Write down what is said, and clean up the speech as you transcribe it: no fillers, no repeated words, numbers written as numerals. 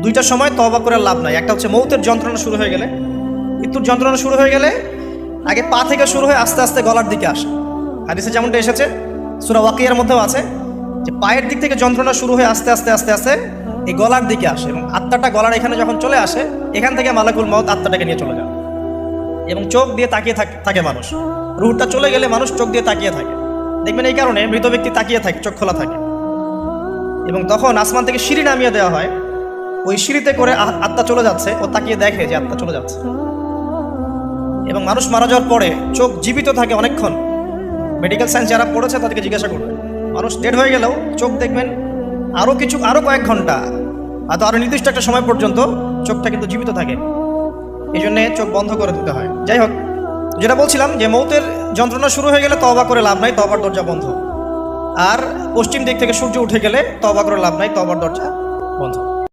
দুইটা সময় তওবা করে লাভ নাই। একটা হচ্ছে মৌতের যন্ত্রণা শুরু হয়ে গেলে, মৃত্যুর যন্ত্রণা শুরু হয়ে গেলে আগে পা থেকে শুরু হয়ে আস্তে আস্তে গলার দিকে আসে। হাদিসে যেমনটা এসেছে, সূরা ওয়াকিয়ার মধ্যেও আছে যে পায়ের দিক থেকে যন্ত্রণা শুরু হয়ে আস্তে আস্তে আস্তে আস্তে এই গলার দিকে আসে, এবং আত্মাটা গলার এখানে যখন চলে আসে, এখান থেকে মালাকুল মউত আত্মাটাকে নিয়ে চলে যায় এবং চোখ দিয়ে তাকিয়ে থাকে মানুষ। রুহটা চলে গেলে মানুষ চোখ দিয়ে তাকিয়ে থাকে, দেখবেন এই কারণে মৃত ব্যক্তি তাকিয়ে থাকে, চোখ খোলা থাকে। এবং তখন আসমান থেকে সিঁড়ি নামিয়ে দেওয়া হয়, ওই সিঁড়িতে করে আত্মা চলে যাচ্ছে, ও তাকিয়ে দেখে যে আত্মা চলে যাচ্ছে। এবং মানুষ মারা যাওয়ার পরে চোখ জীবিত থাকে অনেকক্ষণ। মেডিকেল সায়েন্স যারা পড়েছে তাদেরকে জিজ্ঞাসা করবে, মানুষ ডেড হয়ে গেলেও চোখ দেখবেন আরও কয়েক ঘন্টা, হয়তো আরও নির্দিষ্ট একটা সময় পর্যন্ত চোখটা কিন্তু জীবিত থাকে। এই জন্যে চোখ বন্ধ করে দিতে হয়। যাই হোক, যেটা বলছিলাম যে মৌতের যন্ত্রণা শুরু হয়ে গেলে তওবা করে লাভ নাই, তওবার দরজা বন্ধ। আর পশ্চিম দিক থেকে সূর্য উঠে গেলে তওবা করে লাভ নাই, তওবার দরজা বন্ধ।